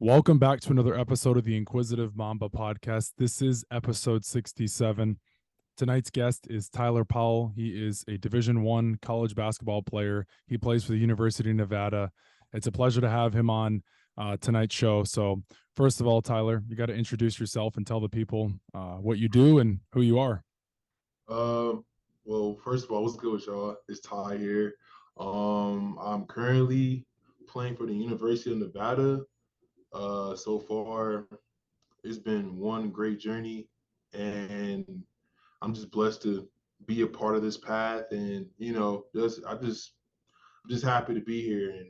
Welcome back to another episode of the Inquisitive Mamba podcast. This is episode 67. Tonight's guest is Tyler Powell. He is a Division I college basketball player. He plays for the University of Nevada. It's a pleasure to have him on tonight's show. So, first of all, Tyler, you got to introduce yourself and tell the people what you do and who you are. Um, well, first of all, what's good with y'all? It's Ty here. I'm currently playing for the University of Nevada. So far, it's been one great journey, and I'm just blessed to be a part of this path. And I'm just happy to be here and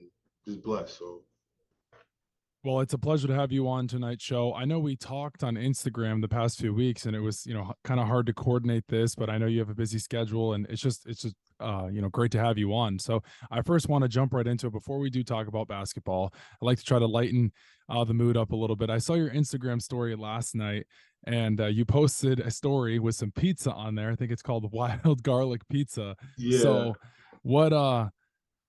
just blessed. So Well, it's a pleasure to have you on tonight's show. I know we talked on Instagram the past few weeks, and it was, kind of hard to coordinate this, but I know you have a busy schedule, and it's just great to have you on. So I first want to jump right into it. Before we do talk about basketball, I like to try to lighten the mood up a little bit. I saw your Instagram story last night, and you posted a story with some pizza on there. I think it's called Wild Garlic Pizza. yeah, So, what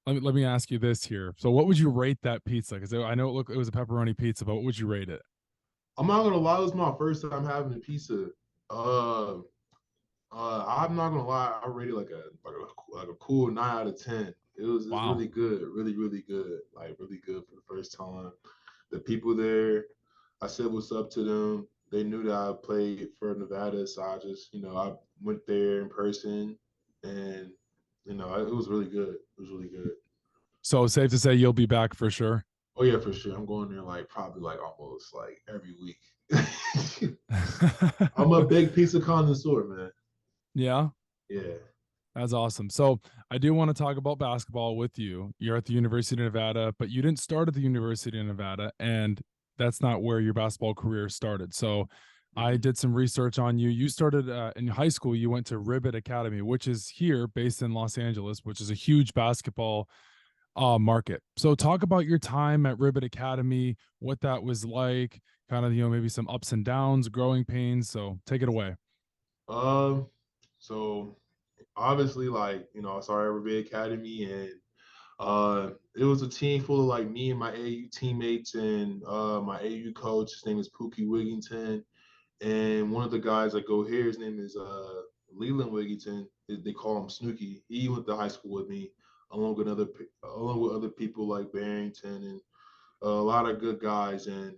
let me ask you this here. So, what would you rate that pizza? Because I know it was a pepperoni pizza, but what would you rate it? I'm not gonna lie, it was my first time having a pizza. Uh, I'm not gonna lie, I rated like a cool 9 out of 10. It was Wow. really good, really good, like really good for the first time. The people there, I said what's up to them. They knew that I played for Nevada, so I went there in person, and it was really good. It was really good. So safe to say you'll be back for sure. Oh yeah, for sure. I'm going there like probably like almost like every week. I'm a big pizza connoisseur, man. Yeah, Yeah. that's awesome. So I do want to talk about basketball with you. You're at the University of Nevada, but you didn't start at the University of Nevada, and that's not where your basketball career started. So I Mhm. did some research on you. You started in high school. You went to Ribbit Academy, which is here based in Los Angeles, which is a huge basketball market. So talk about your time at Ribbit Academy, what that was like, kind of, maybe some ups and downs, growing pains. So take it away. Um, so obviously, I started at Revere Academy, and it was a team full of like me and my AU teammates and my AU coach. His name is Pookie Wigington, and one of the guys that go here, his name is Leland Wigington. They call him Snooky. He went to high school with me, along with other people like Barrington and a lot of good guys. And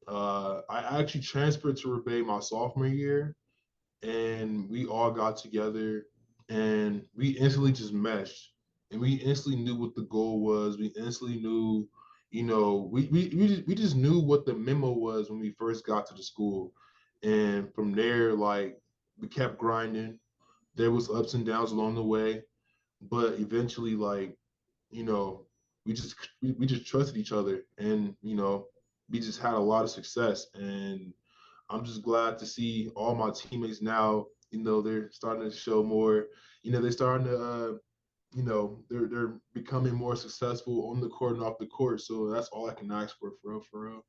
I actually transferred to Rebay my sophomore year, and we all got together and we instantly just meshed, and we instantly knew what the goal was. We instantly knew, we just knew what the memo was when we first got to the school. And from there, like, we kept grinding. There was ups and downs along the way, but eventually, like, you know we just trusted each other, and we just had a lot of success. And I'm just glad to see all my teammates now. They're starting to show more. They're starting to. They're becoming more successful on the court and off the court. So that's all I can ask for real, for real.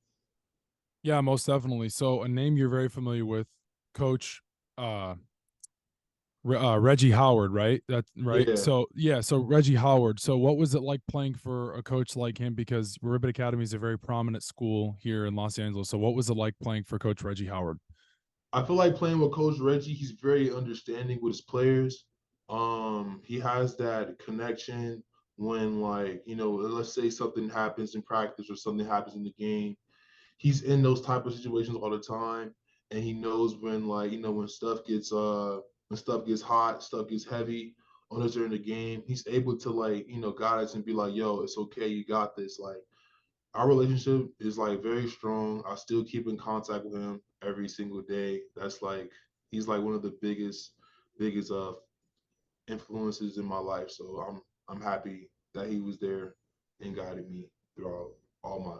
Yeah, most definitely. So a name you're very familiar with, Coach uh, Reggie Howard, right? That's right. Yeah. So yeah, so Reggie Howard. So what was it like playing for a coach like him? Because Ribbit Academy is a very prominent school here in Los Angeles. So what was it like playing for Coach Reggie Howard? I feel like playing with Coach Reggie. He's very understanding with his players. He has that connection when, like, let's say something happens in practice or something happens in the game. He's in those type of situations all the time, and he knows when, like, when stuff gets hot, stuff gets heavy on us during the game. He's able to, like, guide us and be like, yo, it's okay, you got this. Like, our relationship is like very strong. I still keep in contact with him every single day. That's like, he's like one of the biggest influences in my life. So I'm happy that he was there and guided me throughout all my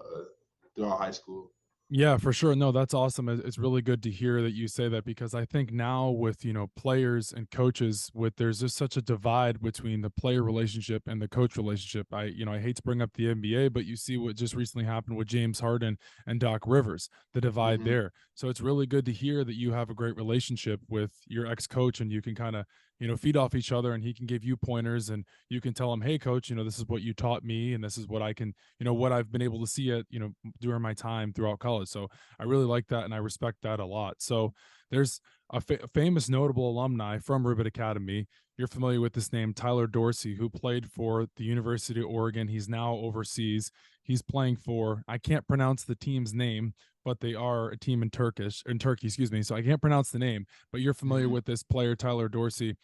throughout high school. Yeah, for sure. No, that's awesome. It's really good to hear that you say that because I think now with, players and coaches with there's just such a divide between the player relationship and the coach relationship. I hate to bring up the NBA, but you see what just recently happened with James Harden and Doc Rivers, the divide Hmm. there. So it's really good to hear that you have a great relationship with your ex-coach and you can kind of feed off each other, and he can give you pointers, and you can tell him, hey coach, this is what you taught me, and this is what I can, what I've been able to see at, during my time throughout college. So I really like that, and I respect that a lot. So there's a famous notable alumni from Ribbit Academy. You're familiar with this name, Tyler Dorsey, who played for the University of Oregon. He's now overseas. He's playing for, I can't pronounce the team's name, but they are a team in Turkey, excuse me. So I can't pronounce the name, but you're familiar Mhm. with this player, Tyler Dorsey.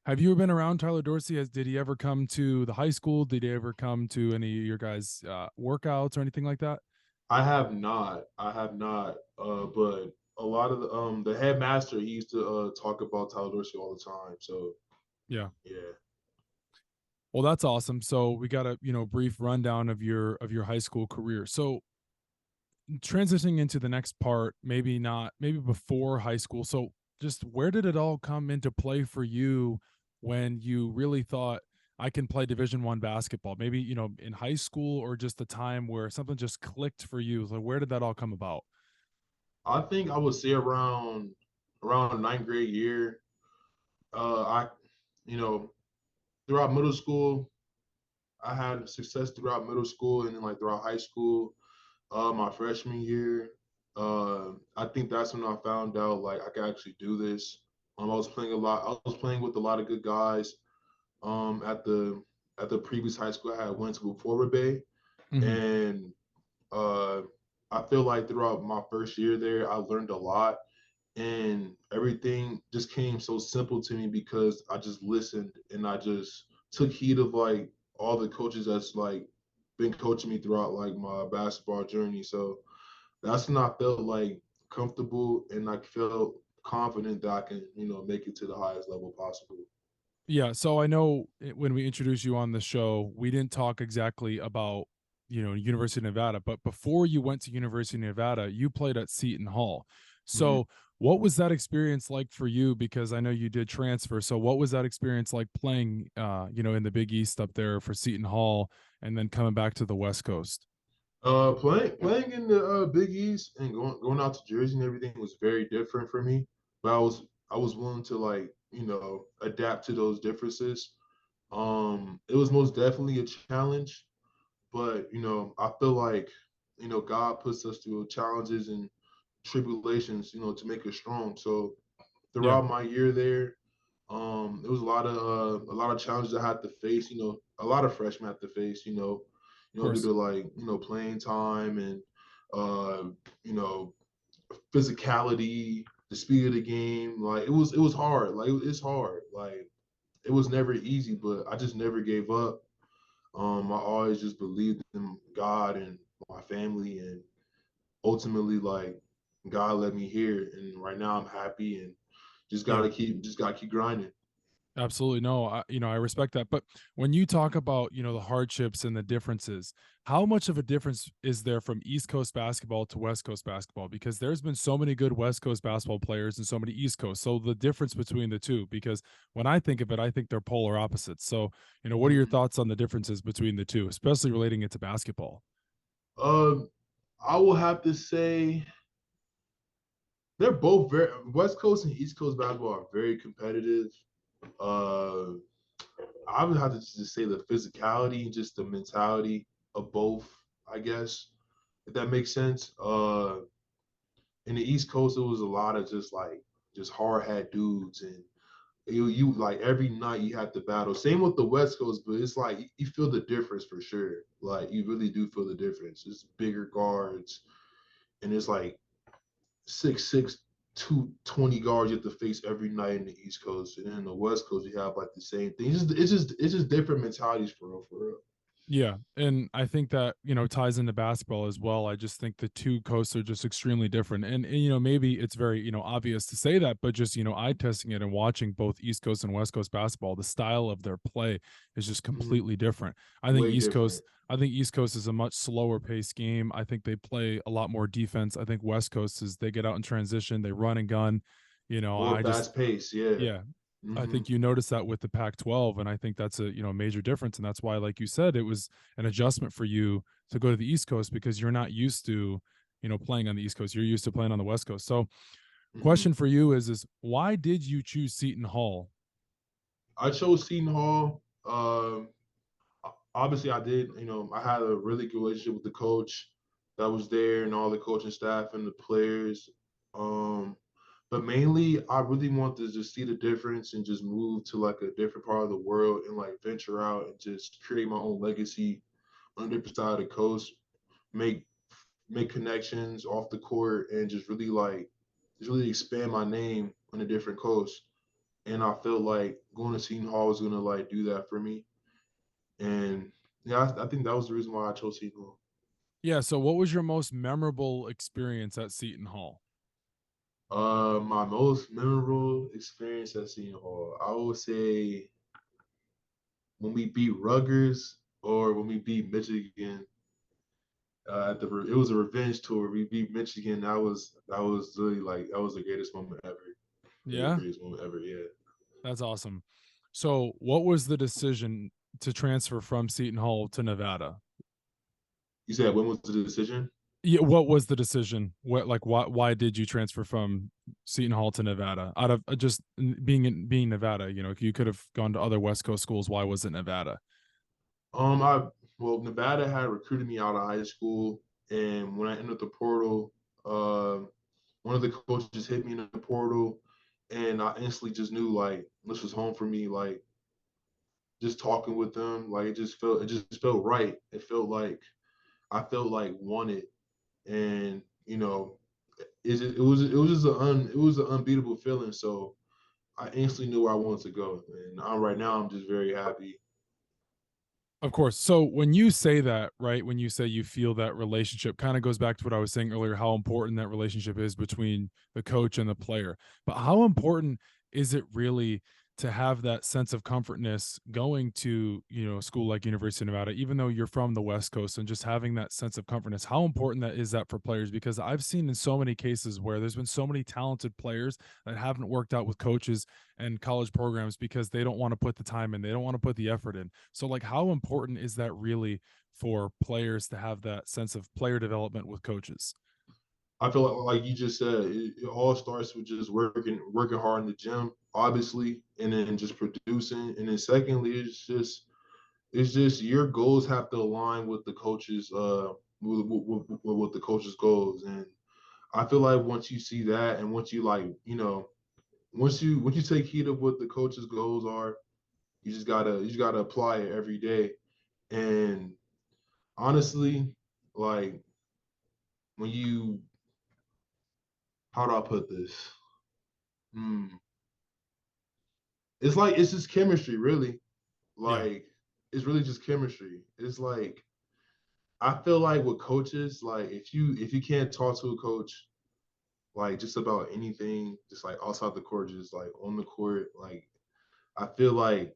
Have you been around Tyler Dorsey? Did he ever come to the high school? Did he ever come to any of your guys' workouts or anything like that? I have not. I have not. But a lot of the headmaster, he used to talk about Tyler Dorsey all the time. So Yeah. yeah. Well, that's awesome. So we got a brief rundown of your high school career. So transitioning into the next part, maybe not, maybe before high school. So just where did it all come into play for you when you really thought I can play Division 1 basketball? Maybe, in high school, or just the time where something just clicked for you. So where did that all come about? I think I would say around ninth grade year. I you know throughout middle school, I had success throughout middle school and then like throughout high school. My freshman year, I think that's when I found out like I could actually do this. I was playing a lot. I was playing with a lot of good guys. At the previous high school I had went to before Rebay, Hmm. and uh, I feel like throughout my first year there, I learned a lot, and everything just came so simple to me because I just listened and I just took heed of like all the coaches that's like been coaching me throughout like my basketball journey. So that's when I felt like comfortable and I felt confident that I can, make it to the highest level possible. Yeah, so I know when we introduced you on the show, we didn't talk exactly about, University of Nevada, but before you went to University of Nevada, you played at Seton Hall. Mm-hmm. So, what was that experience like for you? Because I know you did transfer. So, what was that experience like playing, in the Big East up there for Seton Hall, and then coming back to the West Coast? Playing in the Big East and going out to Jersey and everything was very different for me. But I was willing to like adapt to those differences. It was most definitely a challenge, but I feel like God puts us through challenges and tribulations, to make us strong. So Yeah, throughout my year there, it was a lot of challenges I had to face. A lot of freshmen had to face. of Due course. to like playing time and uh, you know physicality, the speed of the game. Like it was hard. Like it's hard. Like it was never easy, but I just never gave up. I always just believed in God and my family, and ultimately, like God led me here, and right now I'm happy and Yeah. just gotta keep grinding. Absolutely. No, I respect that. But when you talk about, the hardships and the differences, how much of a difference is there from East Coast basketball to West Coast basketball? Because there's been so many good West Coast basketball players and so many East Coast. So the difference between the two, because when I think of it, I think they're polar opposites. So, what are your Mhm. thoughts on the differences between the two, especially relating it to basketball? Um, I will have to say they're both very West Coast and East Coast basketball are very competitive. Uh, I would have to just say the physicality, just the mentality of both. I guess if that makes sense. In the East Coast, it was a lot of just hard hat dudes, and you like every night you have to battle. Same with the West Coast, but it's like you feel the difference for sure. Like you really do feel the difference. It's bigger guards, and it's like 6'6", 220 guards you have to face every night in the East Coast, and then in the West Coast you have like the same thing. It's just different mentalities for real, for real. Yeah, and I think that, ties into basketball as well. I just think the two coasts are just extremely different. And maybe it's very, obvious to say that, but just, eye testing it and watching both East Coast and West Coast basketball, the style of their play is just Mm-hmm. completely different. Way different. I think East Coast is a much slower paced game. I think they play a lot more defense. I think West Coast is they get out in transition, they run and gun. More I just fast pace, yeah. yeah, I Mm-hmm. think you notice that with the Pac-12, and I think that's a major difference, and that's why, like you said, it was an adjustment for you to go to the East Coast because you're not used to playing on the East Coast. You're used to playing on the West Coast. So, Mm-hmm. question for you is why did you choose Seton Hall? I chose Seton Hall. Obviously, I did. I had a really good relationship with the coach that was there, and all the coaching staff and the players. Um, but mainly, I really want to just see the difference and just move to like a different part of the world and like venture out and just create my own legacy on the different side of the coast. Make make connections off the court and just really expand my name on a different coast. And I felt like going to Seton Hall was gonna like do that for me. And yeah, I think that was the reason why I chose Seton Hall. Yeah. So, what was your most memorable experience at Seton Hall? My most memorable experience at Seton Hall, I would say when we beat Rutgers or when we beat Michigan. It was a revenge tour. We beat Michigan. That was really like that was the greatest moment ever. Really the Yeah, greatest moment ever. Yeah. that's awesome. So, what was the decision to transfer from Seton Hall to Nevada? You said when was the decision? Yeah, what was the decision? What like why did you transfer from Seton Hall to Nevada? Out of just being Nevada, you could have gone to other West Coast schools. Why was it Nevada? I well, Nevada had recruited me out of high school, and when I entered the portal, uh, one of the coaches hit me in the portal, and I instantly just knew like this was home for me. Like just talking with them, like it just felt right. It felt like I felt like wanted, and it was just it was an unbeatable feeling. So I instantly knew where I wanted to go, and right now I'm just very happy. Of course. So when you say that, right, when you say you feel that relationship, kind of goes back to what I was saying earlier, how important that relationship is between the coach and the player. But how important is it really to have that sense of comfortness going to, a school like University of Nevada, even though you're from the West Coast, and just having that sense of comfortness? How important that is that for players? Because I've seen in so many cases where there's been so many talented players that haven't worked out with coaches and college programs because they don't want to put the time in, they don't want to put the effort in. So, like, how important is that really for players to have that sense of player development with coaches? I feel like you just said, it all starts with just working hard in the gym, obviously, and then just producing. And then secondly, it's just your goals have to align with the coaches with the coaches' goals. And I feel like once you see that, and once you like, once you take heed of what the coaches' goals are, you just gotta apply it every day. And honestly, like when you how do I put this? Hmm. It's like it's just chemistry, really. Yeah. Like it's really just chemistry. It's like I feel like with coaches, like if you can't talk to a coach like just about anything, just like outside the court, just like on the court, like I feel like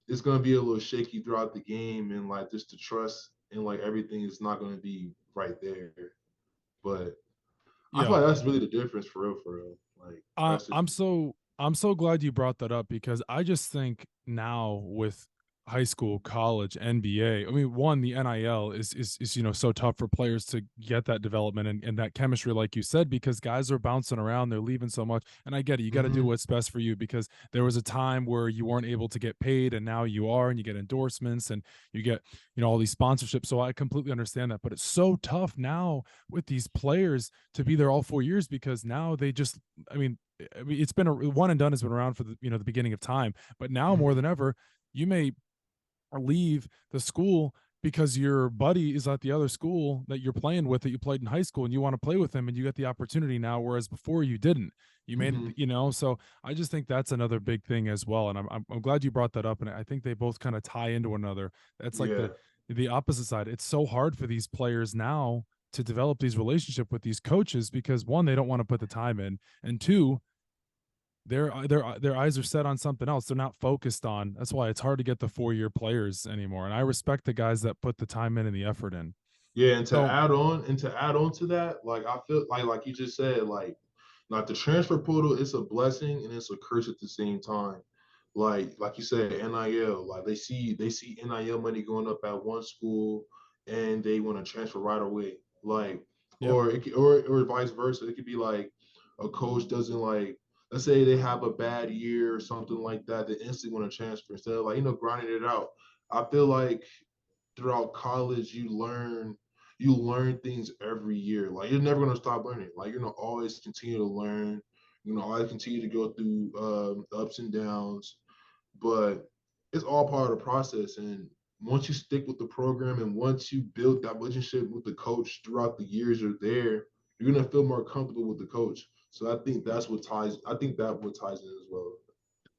it's gonna be a little shaky throughout the game, and like just the trust and like everything is not gonna be right there. But I feel Yeah. like that's really the difference for real, for real. Like I, that's just I'm so I'm so glad you brought that up because I just think now with high school, college, NBA. I mean, one, the NIL is so tough for players to get that development and that chemistry, like you said, because guys are bouncing around, they're leaving so much. And I get it, you got to do mm-hmm. what's best for you because there was a time where you weren't able to get paid, and now you are, and you get endorsements and you get all these sponsorships. So I completely understand that, but it's so tough now with these players to be there all 4 years because now they just, I mean, it's been a one and done has been around for the beginning of time, but now more Mm-hmm. than ever, you may leave the school because your buddy is at the other school that you're playing with that you played in high school and you want to play with him and you get the opportunity now, whereas before you didn't. You made Mm-hmm. it. So I just think that's another big thing as well, and I'm glad you brought that up, and I think they both kind of tie into one another. That's like the Yeah. the opposite side. It's so hard for these players now to develop these relationship with these coaches because one, they don't want to put the time in, and two, their eyes are set on something else. They're not focused on. That's why it's hard to get the 4 year players anymore. And I respect the guys that put the time in and the effort in. Yeah, and to So add on to that, like I feel like you just said, like the transfer portal, it's a blessing and it's a curse at the same time. Like you said, NIL, like they see NIL money going up at one school and they want to transfer right away. Like yep, or vice versa. It could be like a coach doesn't like let's say they have a bad year or something like that, they instantly want to transfer instead of like, grinding it out. I feel like throughout college you learn things every year. Like you're never gonna stop learning. Like you're gonna always continue to learn. You know, always continue to go through ups and downs, but it's all part of the process. And once you stick with the program and once you build that relationship with the coach throughout the years you're there, you're gonna feel more comfortable with the coach. So I think that's what ties. I think that what ties in as well,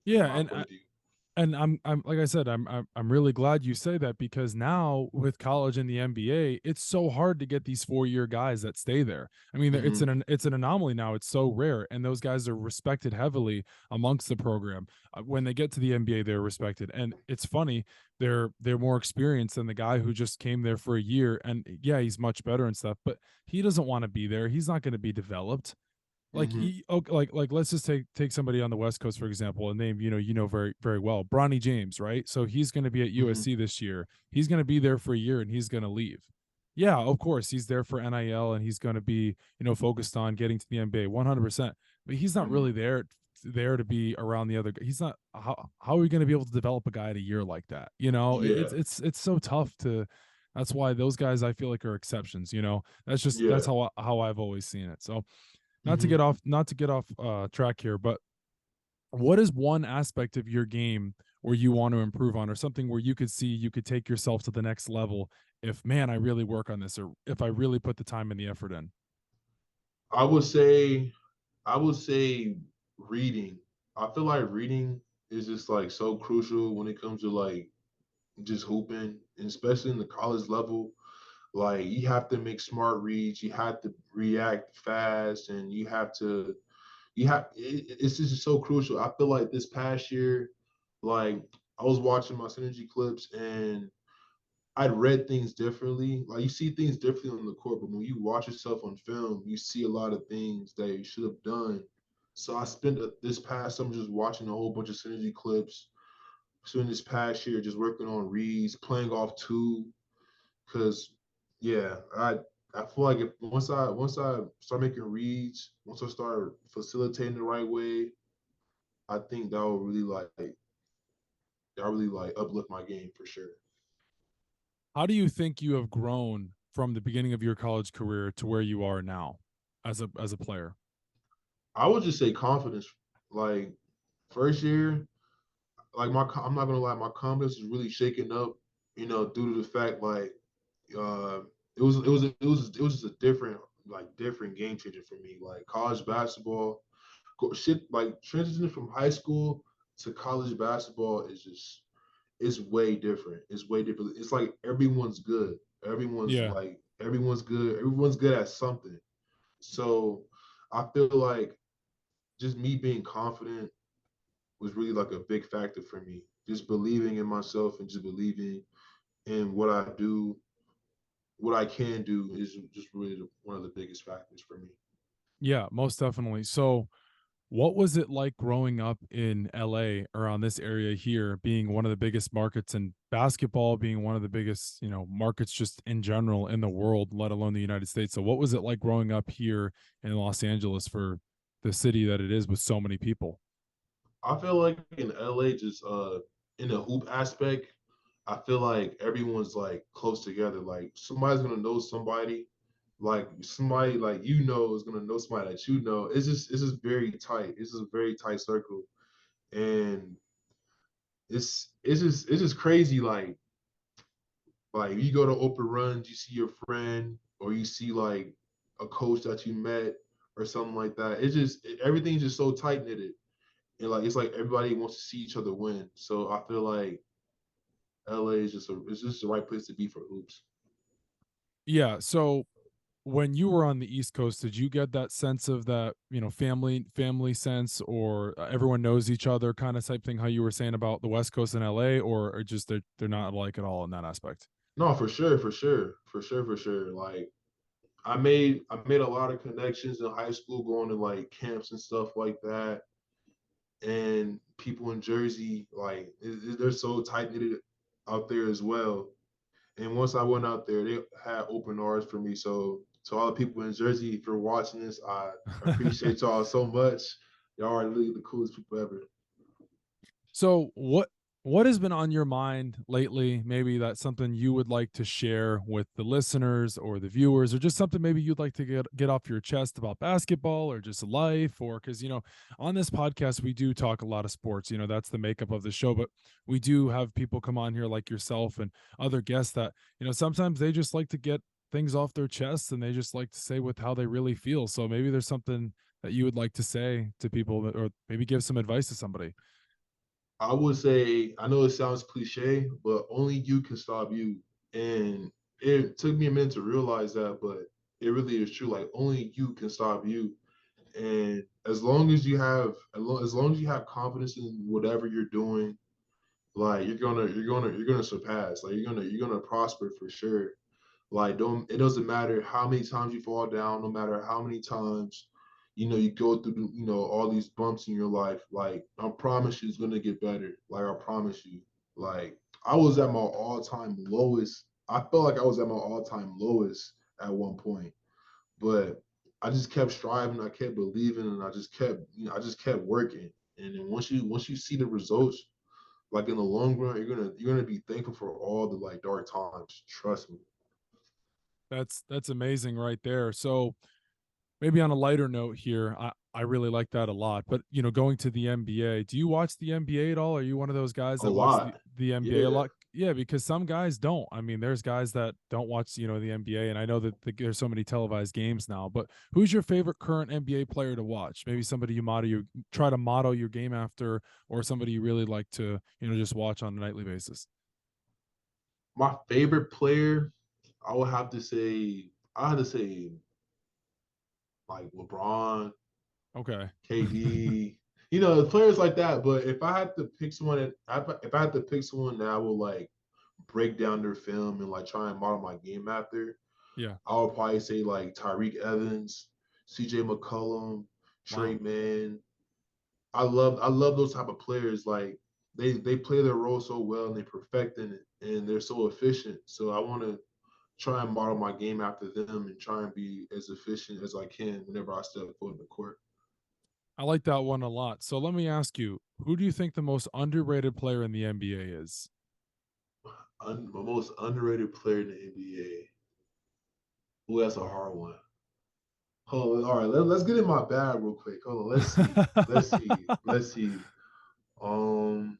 in Yeah, my point of view. and I'm like I said, I'm really glad you say that because now with college and the NBA, it's so hard to get these 4 year guys that stay there. I mean, Mm-hmm. it's an anomaly now. It's so rare, and those guys are respected heavily amongst the program. When they get to the NBA, they're respected, and it's funny they're more experienced than the guy who just came there for a year. And yeah, he's much better and stuff, but he doesn't want to be there. He's not going to be developed like Mm-hmm. like let's just take somebody on the West Coast for example, a name very very well, Bronny James, right? So he's going to be at Mm-hmm. USC this year. He's going to be there for a year and he's going to leave. Yeah, of course he's there for NIL and he's going to be focused on getting to the NBA 100%. But he's not Mm-hmm. really there to be around the other. He's not. How are we going to be able to develop a guy at a year like that? Yeah. It's so tough to. That's why those guys I feel like are exceptions. That's Yeah. how I've always seen it. So Mm-hmm. not to get off track here, but what is one aspect of your game where you want to improve on, or something where you could see you could take yourself to the next level if man I really work on this, or if I really put the time and the effort in? I would say I would say reading. I feel like reading is just like so crucial when it comes to like just hooping, and especially in the college level. Like you have to make smart reads, you have to react fast, and it's just so crucial. I feel like this past year, like I was watching my synergy clips and I'd read things differently. Like you see things differently on the court, but when you watch yourself on film, you see a lot of things that you should have done. So I spent this past summer just watching a whole bunch of synergy clips. Spent this past year just working on reads, playing off two. Cause yeah, I feel like if once I start making reads, once I start facilitating the right way, I think that will really like uplift my game for sure. How do you think you have grown from the beginning of your college career to where you are now as a player? I would just say confidence. Like first year, like I'm not gonna lie, my confidence is really shaken up. Due to the fact like uh, it was just a different game changer for me. Like college basketball, shit like transitioning from high school to college basketball is just it's way different. It's way different. It's like everyone's good. Yeah. Everyone's good. Everyone's good at something. So I feel like just me being confident was really like a big factor for me. Just believing in myself and just believing in what I do, what I can do is just really one of the biggest factors for me. Yeah, most definitely. So what was it like growing up in LA, around this area here, being one of the biggest markets in basketball, being one of the biggest, markets just in general in the world, let alone the United States? So what was it like growing up here in Los Angeles for the city that it is with so many people? I feel like in LA, just in the hoop aspect, I feel like everyone's like close together. Like somebody's gonna know somebody, like somebody like is gonna know somebody that you know. It's just very tight. It's just a very tight circle, and it's just crazy. Like you go to open runs, you see your friend, or you see like a coach that you met or something like that. Everything's just so tight knitted, and like it's like everybody wants to see each other win. So I feel like LA is it's just the right place to be for hoops. Yeah. So when you were on the East Coast, did you get that sense of that, family sense, or everyone knows each other kind of type thing, how you were saying about the West Coast and LA, or just they're not alike at all in that aspect? No, for sure, for sure, for sure, for sure. Like I made a lot of connections in high school, going to like camps and stuff like that. And people in Jersey, like they're so tight knitted out there as well. And once I went out there, they had open arms for me. So to all the people in Jersey, if you're watching this, I appreciate y'all so much. Y'all are literally the coolest people ever. So what has been on your mind lately? Maybe that's something you would like to share with the listeners or the viewers, or just something maybe you'd like to get off your chest about basketball or just life, or because on this podcast we do talk a lot of sports. That's the makeup of the show, but we do have people come on here like yourself and other guests that sometimes they just like to get things off their chests and they just like to say with how they really feel. So maybe there's something that you would like to say to people, or maybe give some advice to somebody. I would say, I know it sounds cliche, but only you can stop you. And it took me a minute to realize that, but it really is true. Like only you can stop you. And as long as you have confidence in whatever you're doing, like you're gonna surpass. Like you're gonna prosper for sure. Like don't it doesn't matter how many times you fall down, no matter how many times you go through all these bumps in your life. Like I promise you, it's gonna get better. Like I promise you. Like I was at my all time lowest. I felt like I was at my all time lowest at one point, but I just kept striving. I kept believing, and I just kept working. And then once you see the results, like in the long run, you're gonna be thankful for all the like dark times. Trust me. That's amazing right there. So maybe on a lighter note here, I really like that a lot. But going to the NBA, do you watch the NBA at all? Are you one of those guys A that watch the lot. the NBA a Yeah. lot? Yeah, because some guys don't. I mean, there's guys that don't watch the NBA, and I know that there's so many televised games now. But who's your favorite current NBA player to watch? Maybe somebody you try to model your game after, or somebody you really like to just watch on a nightly basis. My favorite player, I would have to say, I had to say like LeBron, Okay. KD, players like that. But if I had to pick someone if I had to pick someone that I would like break down their film and like try and model my game after, Yeah. I would probably say like Tyreek Evans, CJ McCollum, Trey Wow. Man. I love those type of players. Like they play their role so well and they perfect in it and they're so efficient. So I want to try and model my game after them and try and be as efficient as I can whenever I step foot in the court. I like that one a lot. So let me ask you, who do you think the most underrated player in the NBA is? My most underrated player in the NBA. Ooh, that's a hard one. Hold on. All right, let's get in my bag real quick. Hold on. Let's see. Let's see. Let's see. Um.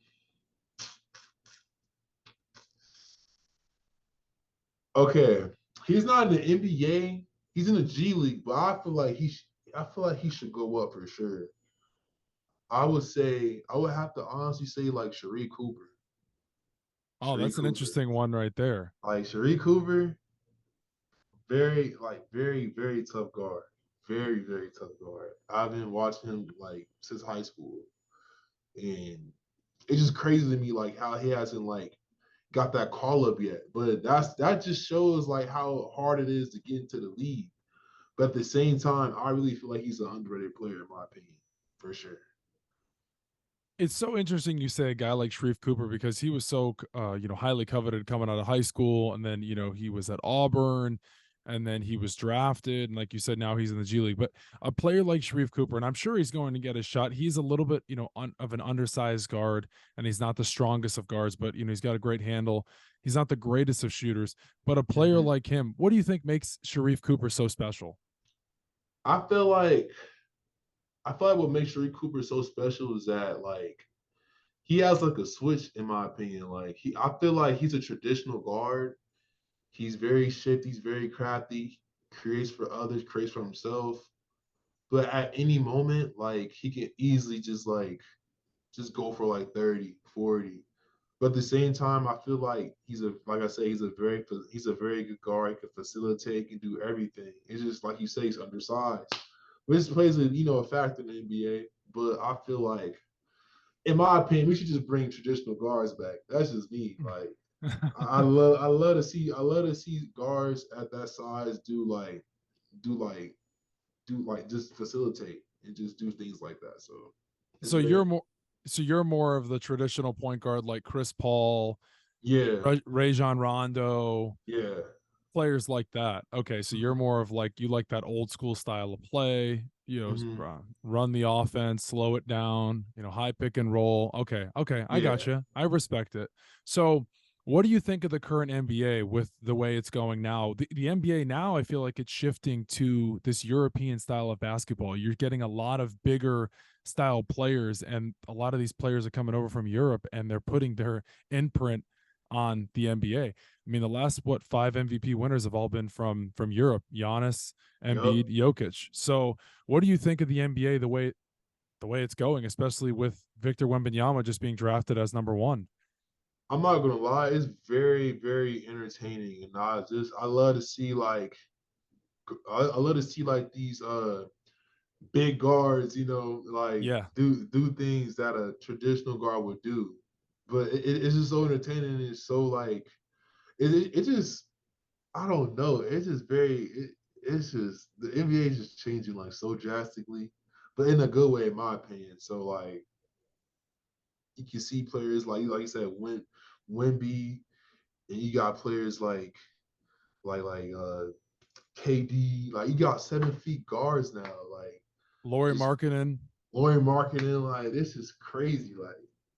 Okay. He's not in the NBA. He's in the G League, but I feel like he should go up for sure. I would have to honestly say like Sharif Cooper. Oh, Sharif that's an Cooper. interesting one right there. Like Sharif Cooper, very tough guard. Very tough guard. I've been watching him like since high school. And it's just crazy to me like how he hasn't like got that call up yet. But that just shows like how hard it is to get into the league. But at the same time, I really feel like he's an underrated player in my opinion, for sure. It's so interesting you say a guy like Sharif Cooper because he was so highly coveted coming out of high school, and then he was at Auburn, and then he was drafted, and like you said, now he's in the G League. But a player like Sharif Cooper, and I'm sure he's going to get a shot. He's a little bit of an undersized guard, and he's not the strongest of guards, but he's got a great handle. He's not the greatest of shooters, but a player Mm-hmm. like him, what do you think makes Sharif Cooper so special? I feel like I feel like what makes Sharif Cooper so special is that like he has like a switch in my opinion. I feel like he's a traditional guard. He's very shifty, he's very crafty, creates for others, creates for himself. But at any moment, like he can easily just go for like 30, 40. But at the same time, I feel like like I say, he's a very good guard. He can facilitate, he can do everything. It's just like you say, he's undersized. Which plays a factor in the NBA. But I feel like, in my opinion, we should just bring traditional guards back. That's just me. Like I love to see guards at that size do like just facilitate and just do things like that. So it's so very you're more so you're more of the traditional point guard like Chris Paul, yeah, Rajon Rondo. yeah. Players like that. Okay, so you're Mm-hmm. more of like you like that old school style of play, Mm-hmm. run the offense, slow it down, high pick and roll. Okay, okay, I Yeah. gotcha. I respect it. So, what do you think of the current NBA with the way it's going now? The NBA now, I feel like it's shifting to this European style of basketball. You're getting a lot of bigger style players, and a lot of these players are coming over from Europe, and they're putting their imprint on the NBA. I mean, the last five MVP winners have all been from Europe: Giannis, Yup. Embiid, Jokic. So, what do you think of the NBA the way it's going, especially with Victor Wembanyama just being drafted as number one? I'm not gonna lie, it's very, very entertaining, and I love to see like I love to see like these big guards, like Yeah, do things that a traditional guard would do. But it's just so entertaining. And it's so like it just I don't know. It's just it's just the NBA is just changing like so drastically, but in a good way, in my opinion. So like you can see players like you said, Wemby, and you got players like KD. Like you got 7 feet guards now. Like Laurie just Markkinen, Laurie marketing. Like this is crazy. Like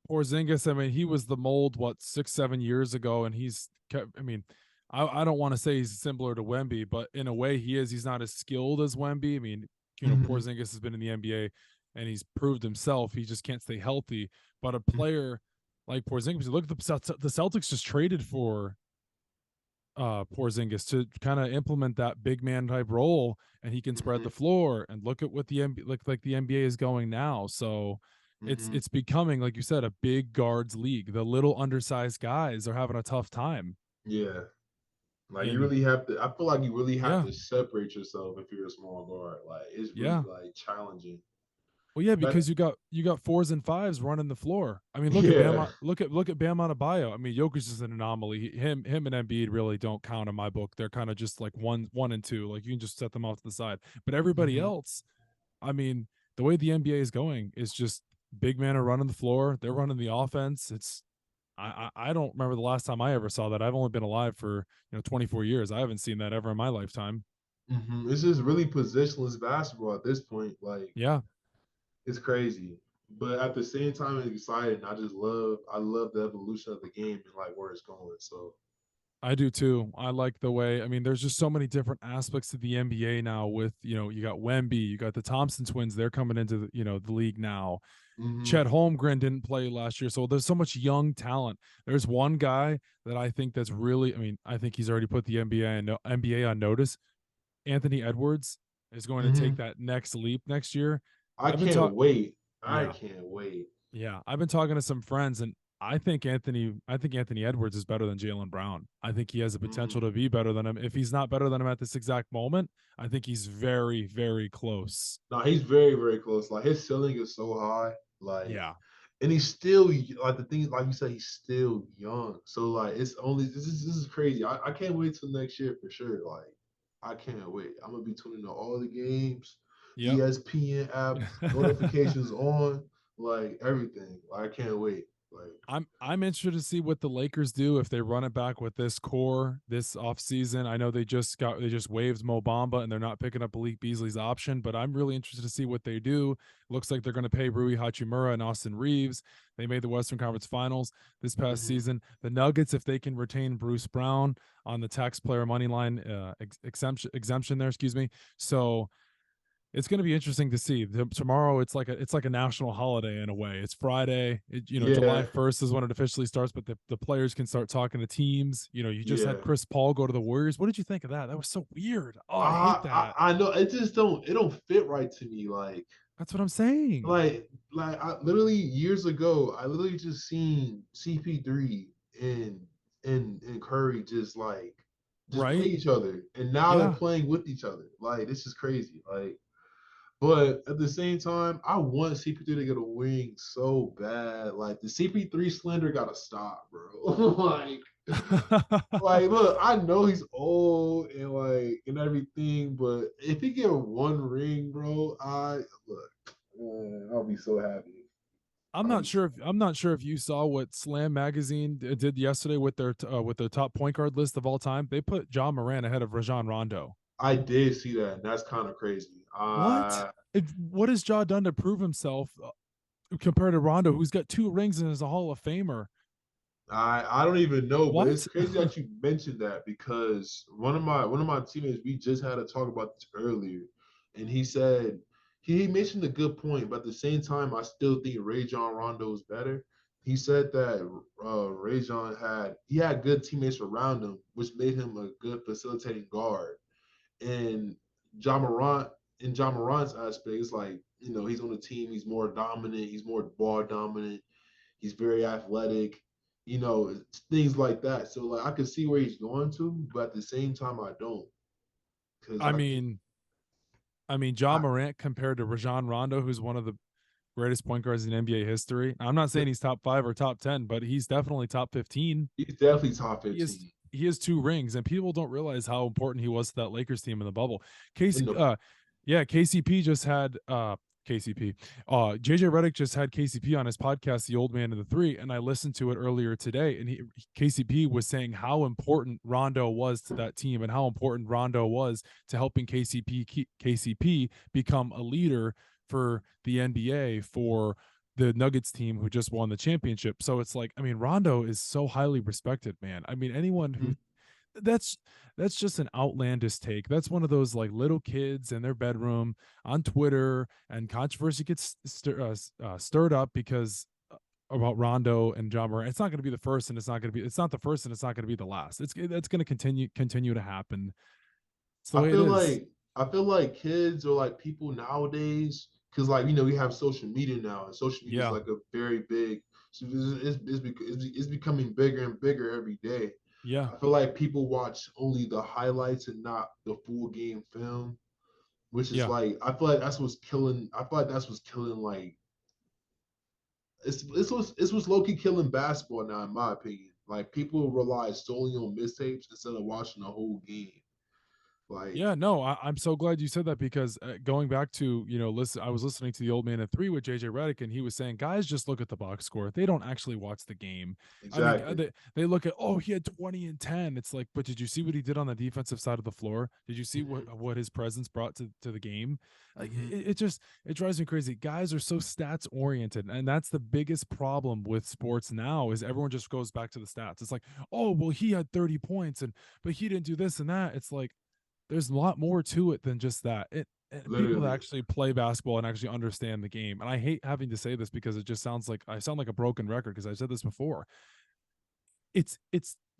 Porzingis. I mean, he was the mold 6, 7 years ago, and he's kept. I mean, I don't want to say he's similar to Wemby, but in a way he is. He's not as skilled as Wemby. I mean, mm-hmm, Porzingis has been in the NBA and he's proved himself. He just can't stay healthy. But a player like Porzingis, look at the Celtics just traded for Porzingis to kind of implement that big man type role, and he can spread mm-hmm, the floor. And look at what the NBA, like the NBA is going now. So mm-hmm. it's becoming, like you said, a big guards league. The little undersized guys are having a tough time. Yeah. Like you And really have to. I feel like you really have yeah, to separate yourself if you're a small guard. Like it's really yeah. like challenging. Well, yeah, But because you got fours and fives running the floor. I mean, look at yeah. Bam. Look at Bam Adebayo. I mean, Jokic is an anomaly. Him and Embiid really don't count in my book. They're kind of just like one and two. Like you can just set them off to the side. But everybody Mm-hmm. else, I mean, the way the NBA is going is just big men are running the floor. They're running the offense. It's I don't remember the last time I ever saw that. I've only been alive for 24 years. I haven't seen that ever in my lifetime. Mm-hmm. It's just really positionless basketball at this point. Like Yeah, it's crazy. But at the same time, it's exciting. I love the evolution of the game and like where it's going. So I do too. I like the way. I mean, there's just so many different aspects to the NBA now. With you got Wemby, you got the Thompson twins. They're coming into the league now. mm-hmm. Chet Holmgren didn't play last year, so there's so much young talent. There's one guy that I think that's really. I mean, I think he's already put the NBA on notice. Anthony Edwards is going to take Mm-hmm. that next leap next year. I I've been can't talking. wait. I Yeah, can't wait. yeah, I've been talking to some friends, and I think Anthony Edwards is better than Jalen Brown. I think he has the potential Mm-hmm. to be better than him. If he's not better than him at this exact moment, I think he's very, very close. No, he's very, very close. Like his ceiling is so high. Like, Yeah, and he's still like the thing, like you said, he's still young. So like, it's only this is crazy. I can't wait till next year for sure. Like, I can't wait. I'm gonna be tuning in all the games, yep. ESPN app, notifications on, like everything. Like, I can't wait. Like, I'm interested to see what the Lakers do if they run it back with this core this offseason. I know they just waived Mo Bamba and they're not picking up Malik Beasley's option, but I'm really interested to see what they do. Looks like they're going to pay Rui Hachimura and Austin Reeves. They made the Western Conference Finals this past mm-hmm, season. The Nuggets, if they can retain Bruce Brown on the tax player money line exemption there, excuse me. So it's going to be interesting to see. Tomorrow, it's like a national holiday in a way. It's Friday. July yeah, 1st is when it officially starts, but the players can start talking to teams. You just had yeah. Chris Paul go to the Warriors. What did you think of that? That was so weird. Oh, I hate that. I know it don't fit right to me. That's what I'm saying. I literally years ago, I literally just seen CP3 and and Curry just play Right? each other, and now they're Yeah. playing with each other. Like this is crazy. Like, but at the same time, I want CP3 to get a wing so bad. Like the CP3 slander gotta stop, bro. like look, I know he's old and everything, but if he get one ring, bro, I look, man, I'll be so happy. I'm I'm not sure if you saw what Slam magazine did yesterday with their top point guard list of all time. They put John Moran ahead of Rajon Rondo. I did see that. And that's kind of crazy. What? What has Ja done to prove himself compared to Rondo, who's got 2 rings and is a Hall of Famer? I don't even know, but it's What? crazy that you mentioned that because one of my teammates, we just had to talk about this earlier, and he said he mentioned a good point, but at the same time, I still think Rajon Rondo is better. He said that Rajon had good teammates around him, which made him a good facilitating guard. And John Morant, in John Morant's aspect, it's like he's on the team, he's more dominant, he's more ball dominant. He's very athletic, things like that. So like I can see where he's going to, but at the same time I don't, because I I think mean, John I, Morant compared to Rajon Rondo, who's one of the greatest point guards in NBA history. I'm not saying he's top 5 or top 10, but he's definitely top 15. he's definitely top He is 15 he has 2 rings, and people don't realize how important he was to that Lakers team in the bubble. in Casey, the. yeah, KCP just had KCP. JJ Redick just had KCP on his podcast, The Old Man of the Three, and I listened to it earlier today. And KCP was saying how important Rondo was to that team and how important Rondo was to helping KCP become a leader for the NBA for the Nuggets team who just won the championship. So it's like, I mean, Rondo is so highly respected, man. I mean, anyone who Mhm. that's that's just an outlandish take. That's one of those like little kids in their bedroom on Twitter, and controversy gets stirred up because about Rondo and John Moran. It's not going to be the first, and it's not the first, and it's not going to be the last. That's going to continue to happen. It's the I way it feel is. like I feel like kids or like people nowadays, because like we have social media now, and social media is Yeah, like a very big. So it's becoming bigger and bigger every day. yeah, I feel like people watch only the highlights and not the full game film, which is yeah. like I feel like that's what's killing. I feel like that's what's killing like it's what's low key killing basketball now, in my opinion. Like people rely solely on mistapes instead of watching the whole game. Like, Yeah, no, I'm so glad you said that because going back to, listen, I was listening to the Old Man at Three with JJ Redick, and he was saying guys just look at the box score. They don't actually watch the game. I mean, exactly. they look at, oh, he had 20 and 10. It's like, but did you see what he did on the defensive side of the floor? Did you see Hmm. what his presence brought to the game? Like Hmm. it drives me crazy. Guys are so stats oriented, and that's the biggest problem with sports now is everyone just goes back to the stats. It's like, oh, well, he had 30 points and but he didn't do this and that. It's like there's a lot more to it than just that. People that Literally. actually play basketball and actually understand the game. And I hate having to say this because it just sounds like I sound like a broken record because I've said this before. It's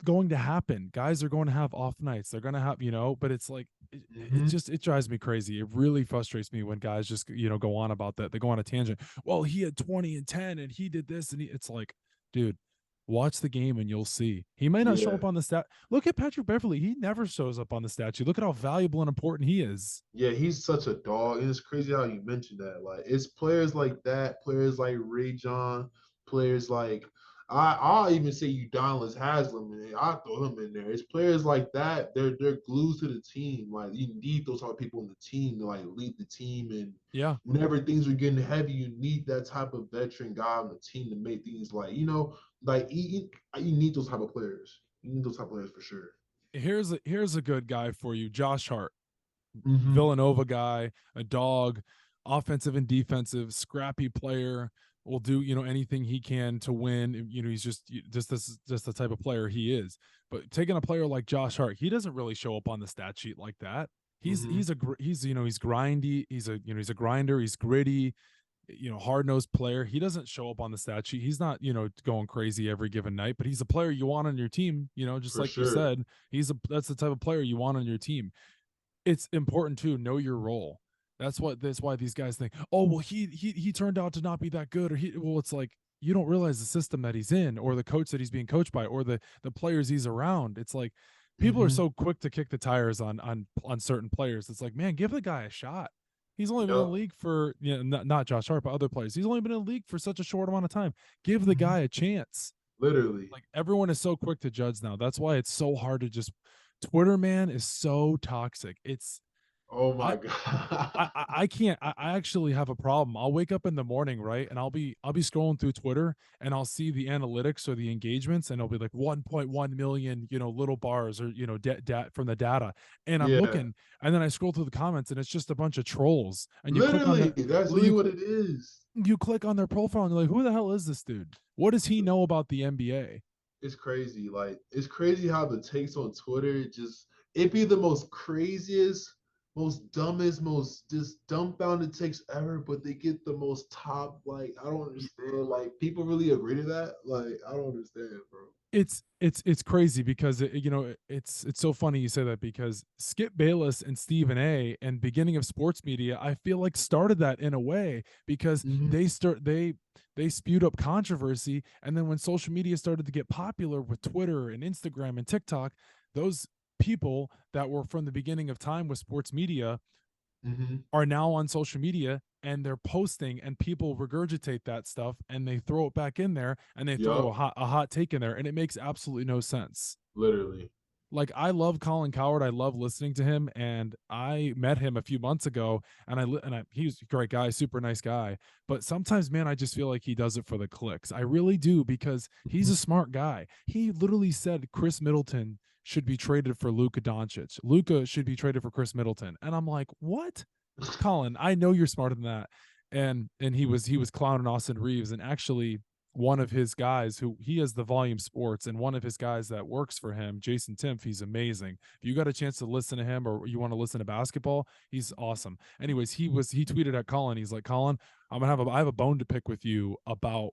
going to happen. Guys are going to have off nights. They're going to have, but it's like Hmm. it drives me crazy. It really frustrates me when guys just, go on about that. They go on a tangent. Well, he had 20 and 10 and he did this and it's like, dude, watch the game and you'll see. He may not show Yeah. up on the stat. Look at Patrick Beverly. He never shows up on the stat sheet. Look at how valuable and important he is. Yeah, he's such a dog. And it's crazy how you mentioned that. Like it's players like that, players like Ray John, players like I'll even say Udonis Haslam, and I throw him in there. It's players like that. They're glued to the team. Like you need those type of people on the team to like lead the team. And Yeah. whenever things are getting heavy, you need that type of veteran guy on the team to make things like like you need those type of players. You need those type of players for sure. Here's a good guy for you. Josh Hart, Hmm. Villanova guy, a dog, offensive and defensive, scrappy player, will do, anything he can to win. He's just just the type of player he is. But taking a player like Josh Hart, he doesn't really show up on the stat sheet like that. Hmm. He's grindy. He's a grinder. He's gritty. Hard nosed player. He doesn't show up on the stat sheet. He's not going crazy every given night, but he's a player you want on your team. Just For like you sure. said, that's the type of player you want on your team. It's important to know your role. That's why these guys think, oh well, he turned out to not be that good, or it's like you don't realize the system that he's in, or the coach that he's being coached by, or the players he's around. It's like people are Hmm. so quick to kick the tires on certain players. It's like, man, give the guy a shot. He's only been in the Yep. league for not Josh Hart, but other players. He's only been in the league for such a short amount of time. Give the Hmm. guy a chance. Literally. Like everyone is so quick to judge now. That's why it's so hard to just Twitter, man, is so toxic. It's Oh I my I god. I I can't. I actually have a problem. I'll wake up in the morning, right, and I'll be scrolling through Twitter, and I'll see the analytics or the engagements, and it'll be like 1.1 million, little bars or from the data, and I'm Yeah. looking, and then I scroll through the comments, and it's just a bunch of trolls, and you click on Literally, their that's well, really what it is. you click on their profile, and you're like, who the hell is this dude? What does he know about the NBA? It's crazy. Like it's crazy how the takes on Twitter just it be the most craziest, most dumbest, most just dumbfounded takes ever, but they get the most top. Like I don't understand. Like people really agree to that. Like I don't understand, bro. It's crazy because it's so funny you say that because Skip Bayless and Stephen A and beginning of sports media I feel like started that in a way because Mm-hmm. they spewed up controversy, and then when social media started to get popular with Twitter and Instagram and TikTok, those people that were from the beginning of time with sports media Mm-hmm. are now on social media, and they're posting, and people regurgitate that stuff and they throw it back in there, and they throw Yup. a hot take in there, and it makes absolutely no sense. Literally. Like, I love Colin Coward, I love listening to him, and I met him a few months ago, and he's a great guy, super nice guy, but sometimes, man, I just feel like he does it for the clicks. I really do, because he's Mm-hmm. a smart guy. He literally said Chris Middleton should be traded for Luka Doncic. Luka should be traded for Chris Middleton, and I'm like, what? Colin, I know you're smarter than that. And he was clowning Austin Reeves, and actually one of his guys who he has the Volume Sports, and one of his guys that works for him, Jason Timpf, he's amazing. If you got a chance to listen to him or you want to listen to basketball, he's awesome. Anyways, he tweeted at Colin, he's like, Colin, I have a bone to pick with you about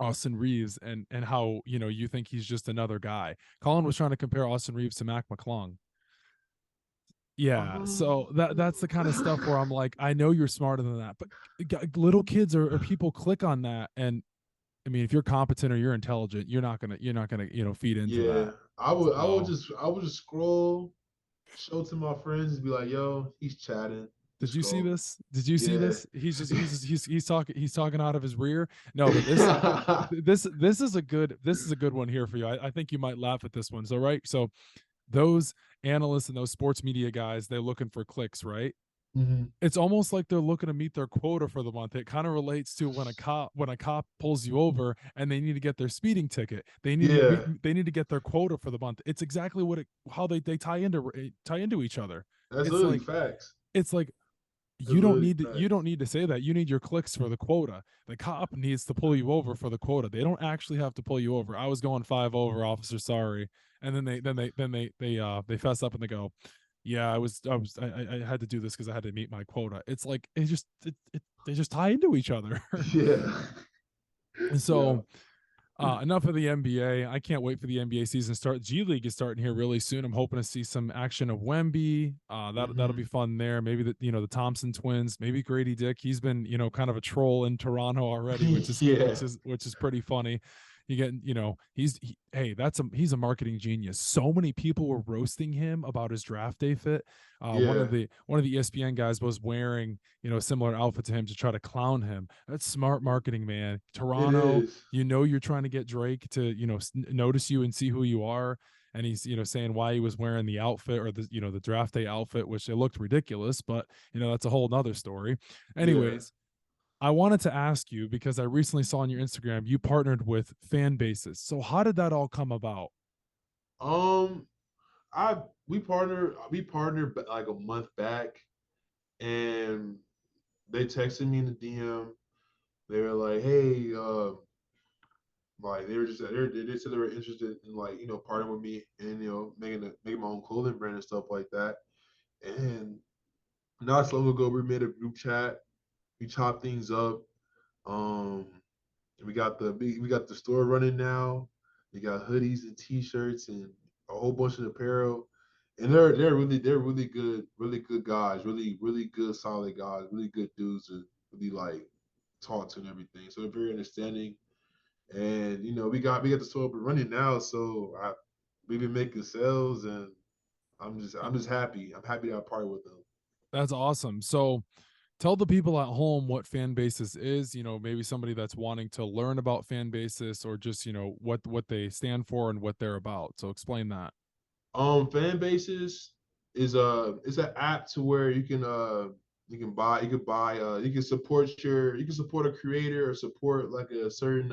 Austin Reeves and how you think he's just another guy. Colin was trying to compare Austin Reeves to Mac McClung. Yeah, Um, so that's the kind of stuff where I'm like, I know you're smarter than that, but little kids or people click on that, and I mean, if you're competent or you're intelligent, you're not gonna feed into yeah, that. I would So, just scroll, show to my friends, and be like, "Yo, he's chatting." did Just you see scroll. this? Did you see Yeah. this? He's talking out of his rear. No, but this is a good one here for you. I think you might laugh at this one. So, right, so those analysts and those sports media guys, they're looking for clicks, right? Mhm. It's almost like they're looking to meet their quota for the month. It kind of relates to when a cop pulls you over and they need to get their speeding ticket. Yeah, They need to get their quota for the month. It's exactly how they tie into each other. that's It's literally like facts. it's like That's literally you facts. don't need to say that. You need your clicks for the quota. The cop needs to pull you over for the quota. They don't actually have to pull you over. I was going 5 over, officer, sorry. And they fess up and they go, yeah, I had to do this because I had to meet my quota. It's like they just tie into each other. Yeah, And yeah. so enough of the NBA. I can't wait for the NBA season to start. G League is starting here really soon. I'm hoping to see some action of Wemby. That'll Hmm. be fun there. Maybe the Thompson twins. Maybe Grady Dick. He's been kind of a troll in Toronto already, Yeah, which is pretty funny. You get hey, he's a marketing genius. So many people were roasting him about his draft day fit. yeah. One of the ESPN guys was wearing a similar outfit to him to try to clown him. That's smart marketing, man. It Toronto, is. you're trying to get Drake to notice you and see who you are, and he's saying why he was wearing the outfit or the draft day outfit, which it looked ridiculous, but that's a whole nother story. Yeah. Anyways, I wanted to ask you because I recently saw on your Instagram you partnered with Fan Bases. So how did that all come about? Um, I we partnered like a month back, and they texted me in the DM. They were like, "Hey, like they said they were interested in like partnering with me and making my own clothing brand and stuff like that." And not so long ago, we made a group chat. We chopped things up. Um, we got the store running now. We got hoodies and t-shirts and a whole bunch of apparel. And they're really good guys, really good solid guys, really good dudes to really like talk to and everything. So they're very understanding. And we got the store up and running now. So we've been making sales, and I'm just happy. I'm happy that I partnered with them. That's awesome. So tell the people at home what Fan Basis is, maybe somebody that's wanting to learn about Fan Basis, or just what they stand for and what they're about. So explain that. Fan bases is it's an app to where you can support a creator or support like a certain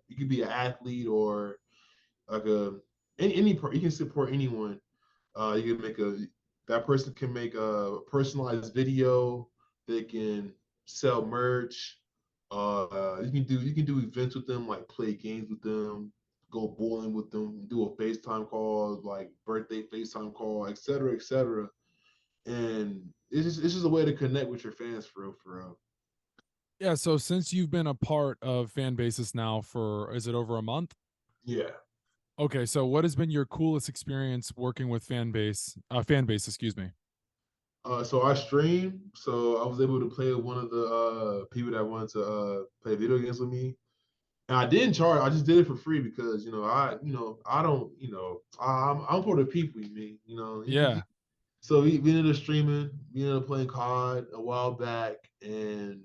you could be an athlete or like you can support anyone. You can make a that person can make a personalized video. They can sell merch. You can do events with them, like play games with them, go bowling with them, do a FaceTime call, like birthday FaceTime call, etc., etc. And it's just a way to connect with your fans for real, for real. Yeah, so since you've been a part of fan bases now for, is it over a month? Yeah. Okay, so what has been your coolest experience working with fan base, excuse me? So I stream, so I was able to play with one of the people that wanted to play video games with me. And I didn't charge. I just did it for free because I don't I'm for the people. Yeah, So we ended up streaming. We ended up playing COD a while back, and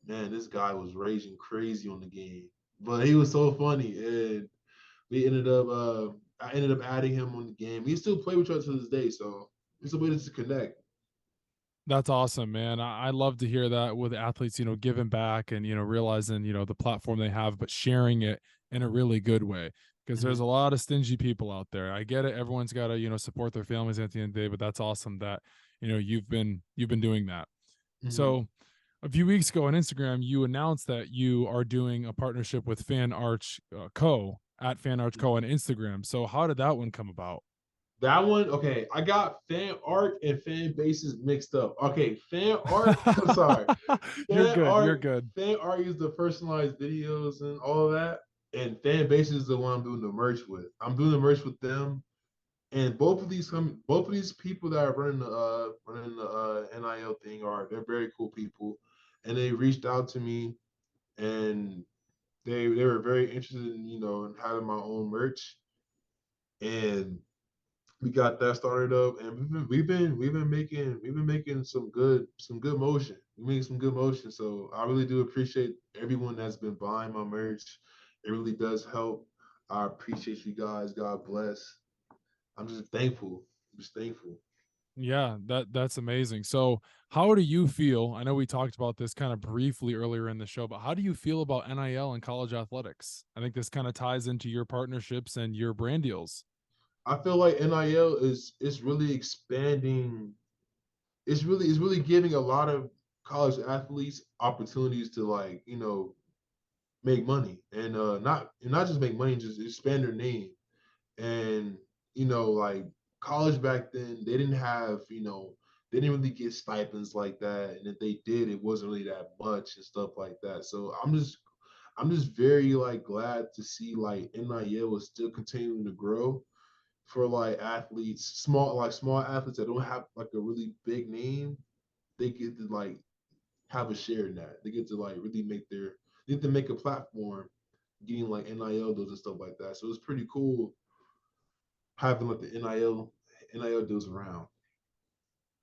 man, this guy was raging crazy on the game, but he was so funny, and we ended up I ended up adding him on the game. We still play with each other to this day, so it's a way to connect. that's awesome, man. I love to hear that with athletes, giving back and, realizing, the platform they have, but sharing it in a really good way. Because there's Mm-hmm. a lot of stingy people out there. I get it. Everyone's got to, support their families at the end of the day, but that's awesome that, you've been doing that. Mm-hmm. So a few weeks ago on Instagram, you announced that you are doing a partnership with Fan Arch Co. at Fan Arch Co. on Instagram. So how did that one come about? That one, okay. I got fan art and fan bases mixed up. Okay, fan art. I'm sorry. You're Fan good. You're art. good. Fan art is the personalized videos and all of that, and fan bases is the one I'm doing the merch with. I'm doing the merch with them, and both of these people that are running the NIL thing they're very cool people, and they reached out to me, and they were very interested in in having my own merch, and we got that started up, and we've been making some good motion. We making some good motion. So I really do appreciate everyone that's been buying my merch. It really does help. I appreciate you guys. God bless. I'm just thankful. I'm just thankful. Yeah, that's amazing. So, how do you feel? I know we talked about this kind of briefly earlier in the show, but how do you feel about NIL and college athletics? I think this kind of ties into your partnerships and your brand deals. I feel like NIL is really expanding. It's really giving a lot of college athletes opportunities to make money and not just make money, just expand their name. And like college back then, they didn't have they didn't really get stipends like that, and if they did, it wasn't really that much and stuff like that. So I'm just very like glad to see like NIL is still continuing to grow for like athletes, small athletes that don't have like a really big name. They get to like have a share in that. They get to like really they get to make a platform getting like NIL deals and stuff like that. So it's pretty cool having like the NIL deals around.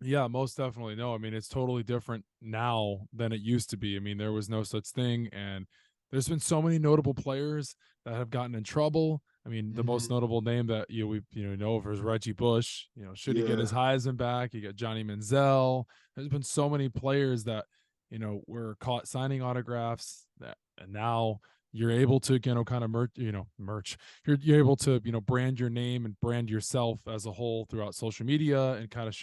Yeah, most definitely. No, I mean, it's totally different now than it used to be. I mean, there was no such thing. And there's been so many notable players that have gotten in trouble. I mean, the most Mm-hmm. notable name that we know of is Reggie Bush. Should he get Yeah. his Heisman back? You got Johnny Manziel. There's been so many players that were caught signing autographs that, and now you're able to kind of merch. You're able to brand your name and brand yourself as a whole throughout social media and kind of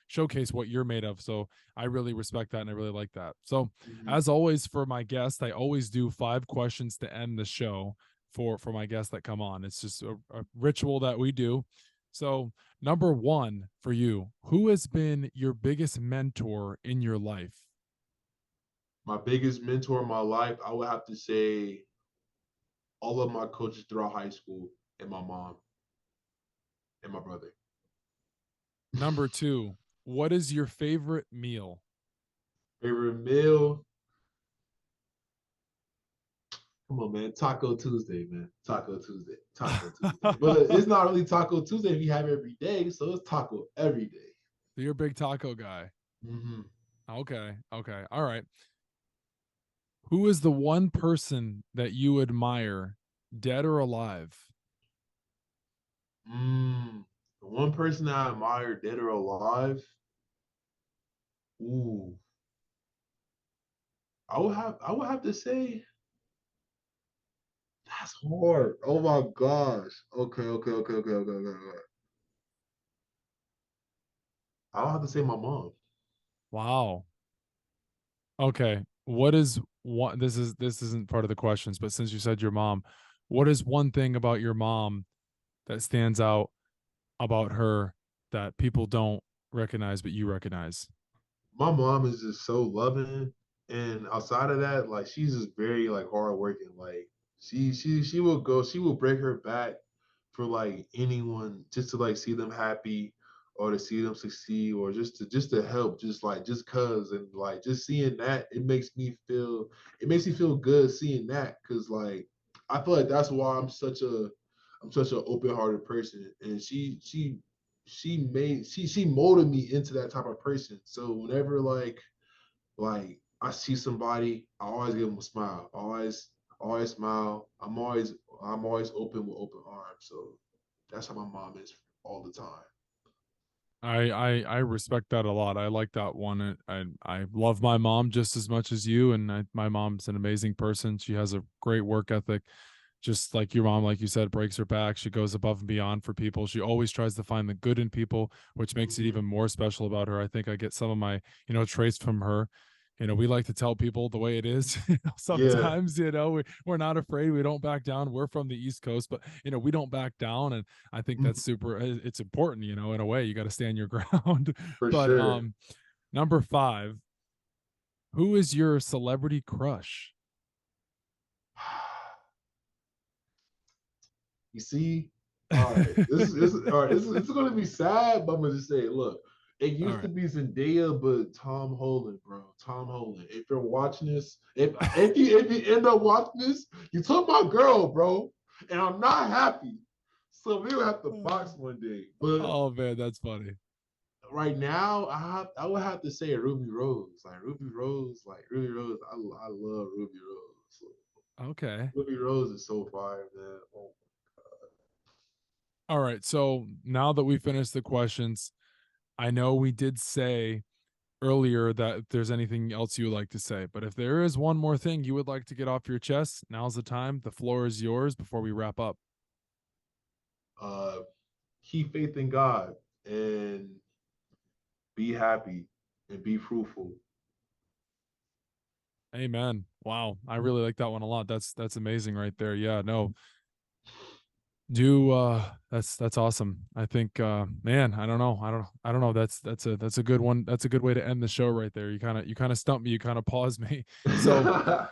showcase what you're made of. So I really respect that and I really like that. So Mm-hmm. as always for my guest, I always do 5 questions to end the show for my guests that come on. It's just a ritual that we do. So number one for you, who has been your biggest mentor in your life? My biggest mentor in my life, I would have to say all of my coaches throughout high school and my mom and my brother. Number two, what is your favorite meal? Favorite meal? Come on, man. Taco Tuesday, man. Taco Tuesday. Taco Tuesday. But it's not really Taco Tuesday if you have it every day. So it's taco every day. You're a big taco guy. Mm-hmm. Okay. Okay. All right. Who is the one person that you admire, dead or alive? Mm. One person I admire, dead or alive. Ooh, I would have to say that's hard. Oh my gosh. Okay. I'll have to say my mom. Wow. Okay. What is what this isn't part of the questions, but since you said your mom, what is one thing about your mom that stands out about her that people don't recognize but you recognize? My mom is just so loving, and outside of that, like she's just very like hardworking. Like she will break her back for like anyone just to like see them happy or to see them succeed or just to help just cuz and like just seeing that it makes me feel good seeing that cuz like I feel like that's why I'm such an open-hearted person and she molded me into that type of person. So whenever like I see somebody, I always give them a smile. Always smile. I'm always open with open arms. So that's how my mom is all the time. I respect that a lot. I like that one. I love my mom just as much as you, and my mom's an amazing person. She has a great work ethic, just like your mom, like you said, breaks her back. She goes above and beyond for people. She always tries to find the good in people, which makes it Mm-hmm. even more special about her. I think I get some of my traits from her. We like to tell people the way it is. Yeah, Sometimes, we're not afraid. We don't back down. We're from the East Coast, but we don't back down. And I think that's super. It's important. In a way, you got to stand your ground. for But sure. number 5, who is your celebrity crush? You see, all right, this is all right. This is gonna be sad, but I'm gonna just say, look, it All used to right. be Zendaya, but Tom Holland, bro, Tom Holland. If you're watching this, if you end up watching this, you took my girl, bro, and I'm not happy. So we will have to box one day. But Oh man, that's funny. right now, I would have to say Ruby Rose, like Ruby Rose. I love Ruby Rose. So Okay. Ruby Rose is so fire, man. Oh. All right. So now that we finished the questions, I know we did say earlier that if there's anything else you would like to say, but if there is one more thing you would like to get off your chest, now's the time. The floor is yours before we wrap up. Uh, Keep faith in God and be happy and be fruitful. Amen. Wow. I really like that one a lot. That's amazing right there. Yeah, no. Do that's awesome. I think man, I don't know. That's a good one. That's a good way to end the show right there. You kind of stumped me, you kind of paused me. So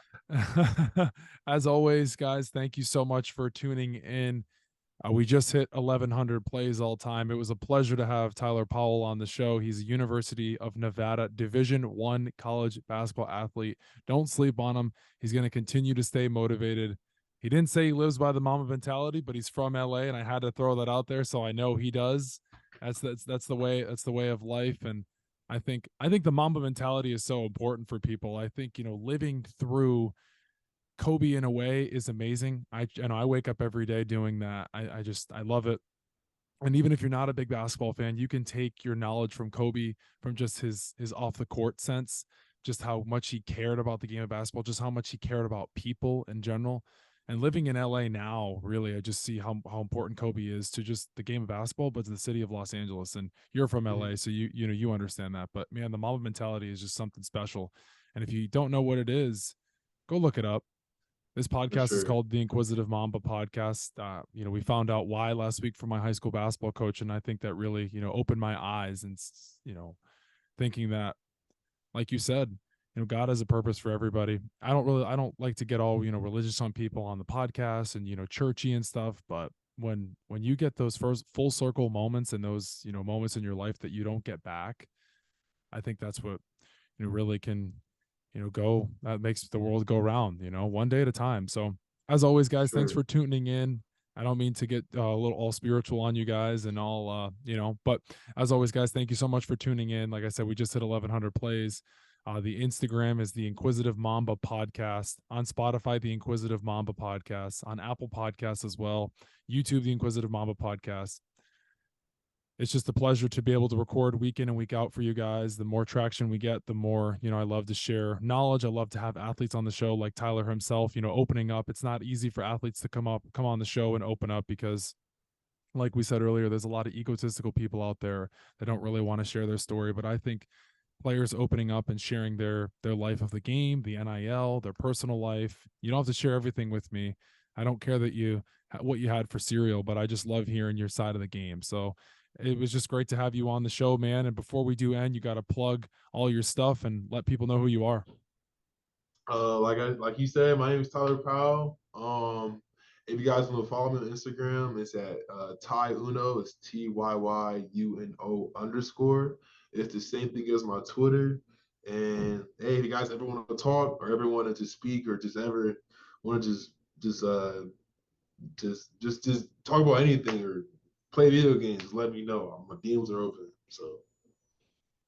as always, guys, thank you so much for tuning in. We just hit 1,100 plays all time. It was a pleasure to have Tyler Powell on the show. He's a University of Nevada Division I college basketball athlete. Don't sleep on him. He's going to continue to stay motivated. He didn't say he lives by the Mamba mentality, but he's from LA, and I had to throw that out there, so I know he does. That's the way of life, and I think the Mamba mentality is so important for people. I think living through Kobe in a way is amazing. I wake up every day doing that. I love it. And even if you're not a big basketball fan, you can take your knowledge from Kobe, from just his off the court sense, just how much he cared about the game of basketball, just how much he cared about people in general. And living in LA now, really, I just see how important Kobe is to just the game of basketball, but to the city of Los Angeles. And you're from LA, so you understand that. But man, the Mamba mentality is just something special. And if you don't know what it is, go look it up. This For podcast is sure. called the Inquisitive Mamba Podcast. We found out why last week from my high school basketball coach, and I think that really, opened my eyes and thinking that, like you said, God has a purpose for everybody. I don't like to get all religious on people on the podcast and churchy and stuff, but when you get those first full circle moments and those moments in your life that you don't get back, I think that's what really can go that makes the world go round, one day at a time. So as always, For guys, thanks sure. for tuning in. I don't mean to get a little all spiritual on you guys and all but as always, guys, thank you so much for tuning in. Like I said, we just hit 1,100 plays. The Instagram is the Inquisitive Mamba Podcast, on Spotify the Inquisitive Mamba Podcast, on Apple Podcasts as well, YouTube the Inquisitive Mamba Podcast. it's just a pleasure to be able to record week in and week out for you guys. The more traction we get, the more, I love to share knowledge. I love to have athletes on the show like Tyler himself, opening up. It's not easy for athletes to come on the show and open up because like we said earlier, there's a lot of egotistical people out there that don't really want to share their story. But I think players opening up and sharing their life of the game, the NIL, their personal life. You don't have to share everything with me. I don't care that what you had for cereal, but I just love hearing your side of the game. So it was just great to have you on the show, man. And before we do end, you got to plug all your stuff and let people know who you are. Like you said, my name is Tyler Powell. If you guys want to follow me on Instagram, it's at Ty Uno. It's TYYUNO_. It's the same thing as my Twitter. And hey, if you guys ever want to talk or ever wanted to speak or just ever want to just talk about anything or play video games, just let me know. My DMs are open. So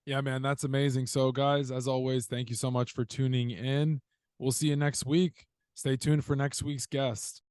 Yeah, man, that's amazing. So, guys, as always, thank you so much for tuning in. We'll see you next week. Stay tuned for next week's guest.